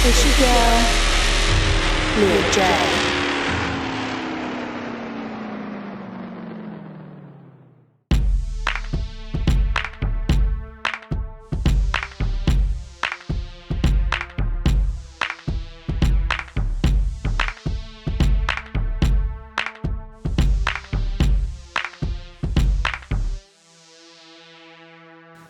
It's your girl, Leah J.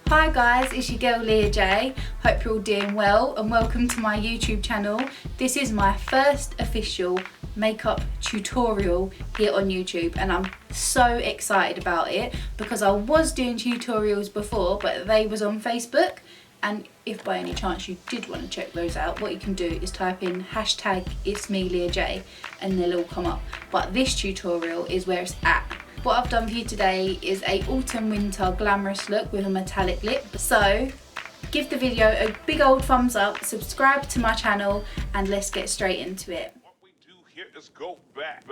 Hi guys, it's your girl Leah J. Hope you're all doing well and welcome to my YouTube channel. This is my first official makeup tutorial here on YouTube and I'm so excited about it because I was doing tutorials before but they was on Facebook, and if by any chance you did want to check those out, what you can do is type in hashtag ItsMeLeahJ and they'll all come up. But this tutorial is where it's at. What I've done for you today is a autumn winter glamorous look with a metallic lip. So give the video a big old thumbs up, subscribe to my channel, and let's get straight into it. What we do here is go back.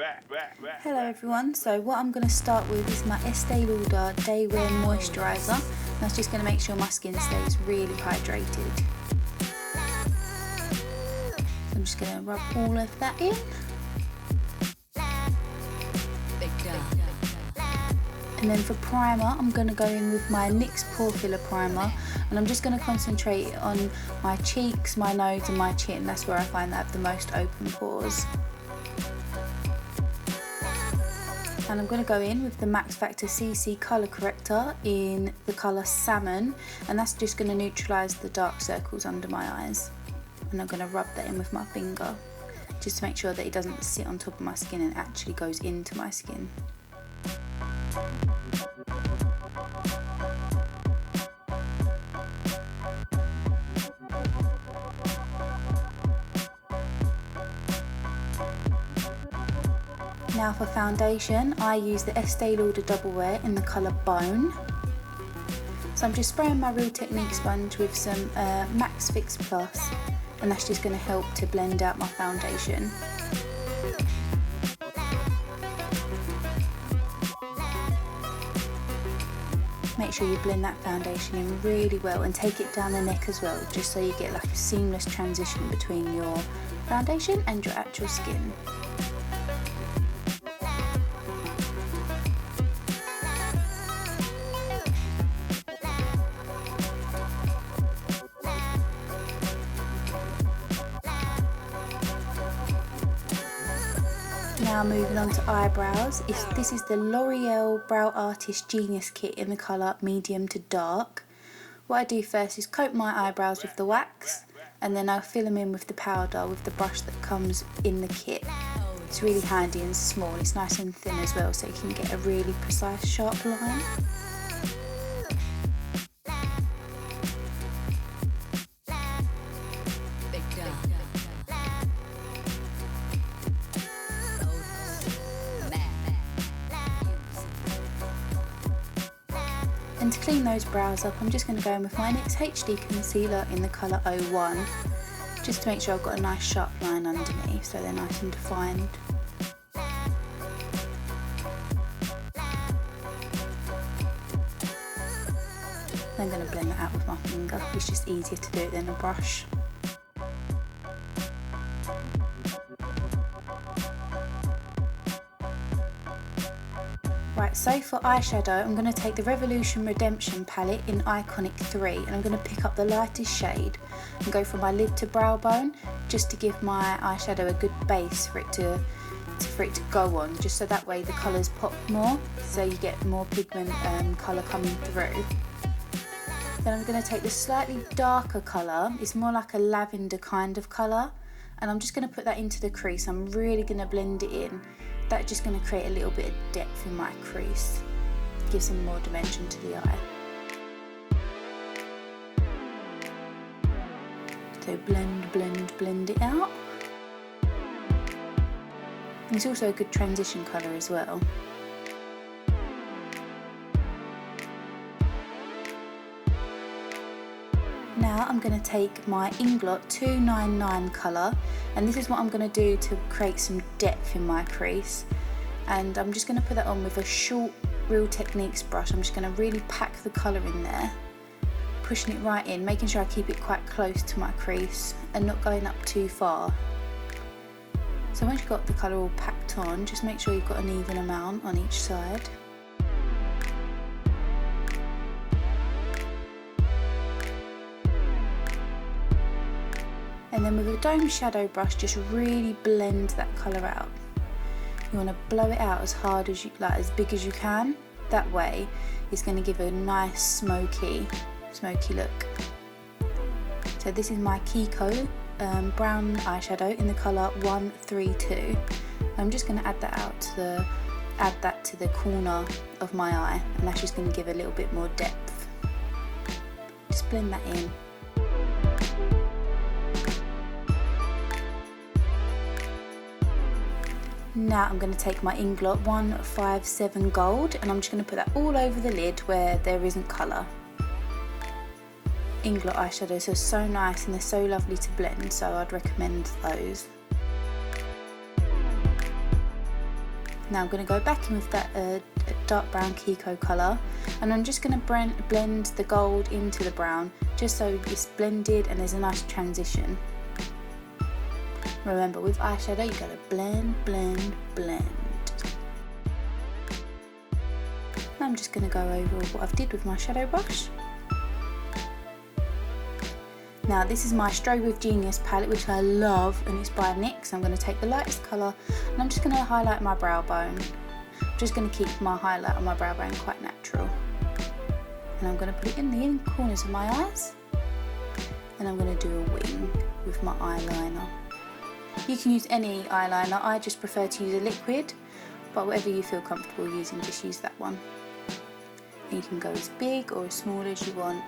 Hello everyone, so what I'm going to start with is my Estee Lauder Day Wear Moisturiser. That's just going to make sure my skin stays really hydrated. I'm just going to rub all of that in. And then for primer, I'm going to go in with my NYX Pore Filler Primer, and I'm just going to concentrate on my cheeks, my nose and my chin. That's where I find that I have the most open pores. And I'm going to go in with the Max Factor CC Colour Corrector in the colour Salmon, and that's just going to neutralise the dark circles under my eyes. And I'm going to rub that in with my finger, just to make sure that it doesn't sit on top of my skin and actually goes into my skin. Now for foundation, I use the Estee Lauder Double Wear in the colour Bone. So I'm just spraying my Real Technique sponge with some Max Fix Plus, and that's just going to help to blend out my foundation. Make sure you blend that foundation in really well and take it down the neck as well, just so you get like a seamless transition between your foundation and your actual skin. Now moving on to eyebrows, this is the L'Oreal Brow Artist Genius Kit in the colour Medium to Dark. What I do first is coat my eyebrows with the wax, and then I'll fill them in with the powder with the brush that comes in the kit. It's really handy and small, it's nice and thin as well, so you can get a really precise sharp line. And to clean those brows up, I'm just going to go in with my NYX HD Concealer in the colour 01, just to make sure I've got a nice sharp line underneath so they're nice and defined. I'm going to blend that out with my finger, it's just easier to do it than a brush. Right, so for eyeshadow, I'm going to take the Revolution Redemption palette in Iconic 3, and I'm going to pick up the lightest shade and go from my lid to brow bone, just to give my eyeshadow a good base for it to go on, just so that way the colours pop more, so you get more pigment colour coming through. Then I'm going to take the slightly darker colour, it's more like a lavender kind of colour, and I'm just going to put that into the crease. I'm really going to blend it in. That's just going to create a little bit of depth in my crease, give some more dimension to the eye. So blend it out. And it's also a good transition colour as well. Now I'm going to take my Inglot 299 colour, and this is what I'm going to do to create some depth in my crease. And I'm just going to put that on with a short Real Techniques brush. I'm just going to really pack the colour in there, pushing it right in, making sure I keep it quite close to my crease and not going up too far. So once you've got the colour all packed on, just make sure you've got an even amount on each side. And then with a dome shadow brush, just really blend that colour out. You want to blow it out as hard as you like, as big as you can. That way, it's going to give a nice smoky look. So this is my Kiko brown eyeshadow in the colour 132. I'm just going to add that to the corner of my eye, and that's just going to give a little bit more depth. Just blend that in. Now I'm going to take my Inglot 157 Gold, and I'm just going to put that all over the lid where there isn't colour. Inglot eyeshadows are so nice and they're so lovely to blend, so I'd recommend those. Now I'm going to go back in with that dark brown Kiko colour, and I'm just going to blend the gold into the brown just so it's blended and there's a nice transition. Remember, with eyeshadow you gotta blend, blend, blend. I'm just going to go over what I've did with my shadow brush. Now this is my Strobe with Genius palette, which I love, and it's by NYX. I'm going to take the lightest colour and I'm just going to highlight my brow bone. I'm just going to keep my highlight on my brow bone quite natural. And I'm going to put it in the inner corners of my eyes. And I'm going to do a wing with my eyeliner. You can use any eyeliner, I just prefer to use a liquid, but whatever you feel comfortable using, just use that one. And you can go as big or as small as you want.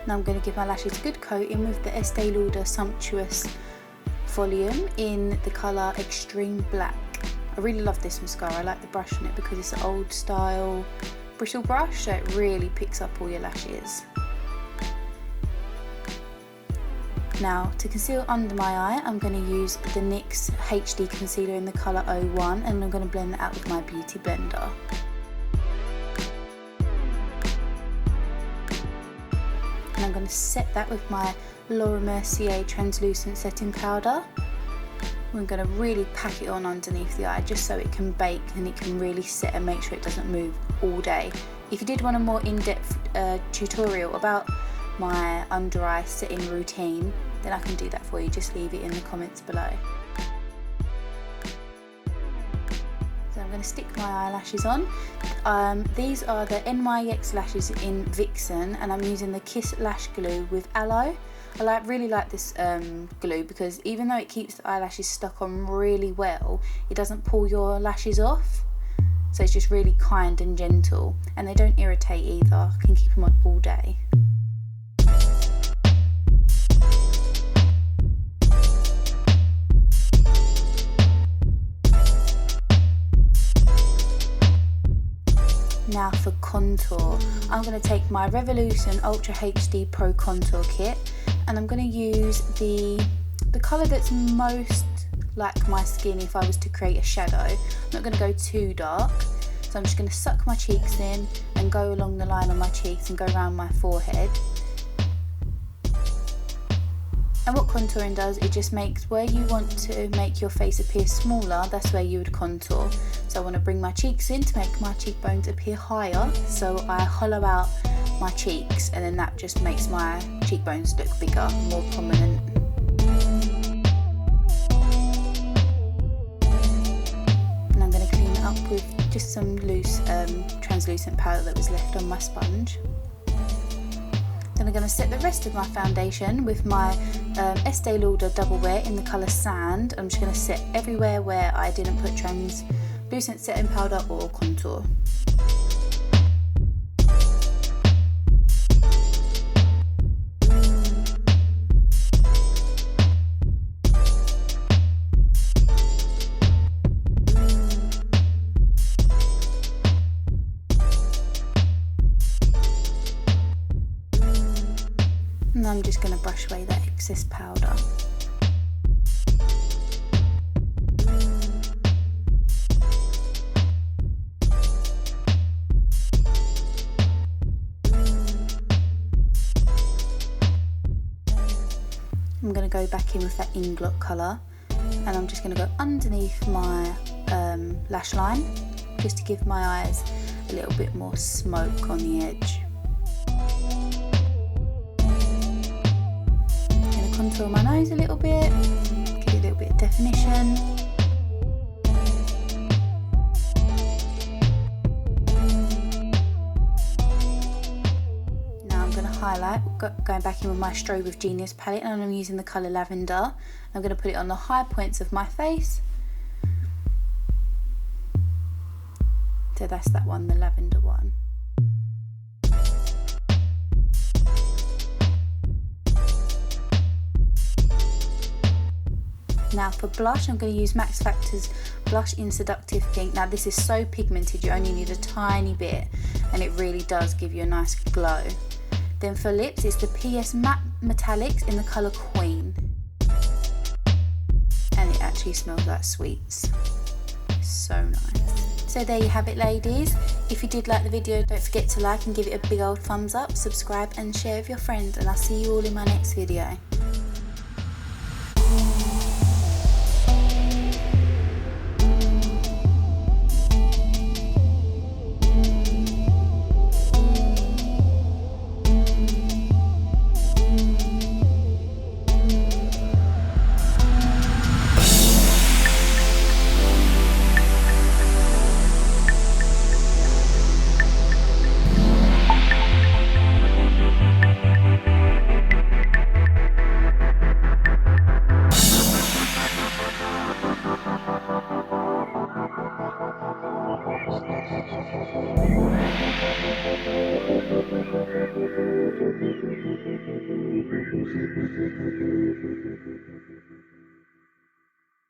Now I'm going to give my lashes a good coating with the Estee Lauder Sumptuous Volume in the colour Extreme Black. I really love this mascara. I like the brush on it because it's an old style bristle brush, so it really picks up all your lashes. Now to conceal under my eye, I'm going to use the NYX HD Concealer in the colour 01, and I'm going to blend that out with my Beauty Blender. And I'm going to set that with my Laura Mercier Translucent Setting Powder. We're going to really pack it on underneath the eye just so it can bake and it can really set and make sure it doesn't move all day. If you did want a more in-depth tutorial about my under eye setting routine, then I can do that for you. Just leave it in the comments below. So I'm going to stick my eyelashes on. These are the NYX lashes in Vixen, and I'm using the Kiss Lash Glue with Aloe. I really like this glue because even though it keeps the eyelashes stuck on really well, it doesn't pull your lashes off. So it's just really kind and gentle, and they don't irritate either. I can keep them on all day. Now for contour, I'm going to take my Revolution Ultra HD Pro Contour Kit, and I'm going to use the colour that's most like my skin if I was to create a shadow. I'm not going to go too dark, so I'm just going to suck my cheeks in and go along the line on my cheeks and go around my forehead. And what contouring does, it just makes where you want to make your face appear smaller, that's where you would contour. So I want to bring my cheeks in to make my cheekbones appear higher, so I hollow out my cheeks, and then that just makes my cheekbones look bigger, more prominent. And I'm going to clean it up with just some loose translucent powder that was left on my sponge. Then I'm going to set the rest of my foundation with my Estee Lauder Double Wear in the colour Sand. I'm just going to set everywhere where I didn't put translucent setting powder or contour. I'm just going to brush away that excess powder. I'm going to go back in with that Inglot colour, and I'm just going to go underneath my lash line just to give my eyes a little bit more smoke on the edge. I'm going to contour my nose a little bit, give it a little bit of definition. Highlight, going back in with my Strobe of Genius palette, and I'm using the colour Lavender. I'm going to put it on the high points of my face. So that's that one, the lavender one. Now for blush, I'm going to use Max Factor's blush in Seductive Pink. Now this is so pigmented, you only need a tiny bit, and it really does give you a nice glow. Then for lips, it's the PS Matte Metallics in the colour Queen. And it actually smells like sweets. So nice. So there you have it, ladies. If you did like the video, don't forget to like and give it a big old thumbs up, subscribe and share with your friends, and I'll see you all in my next video.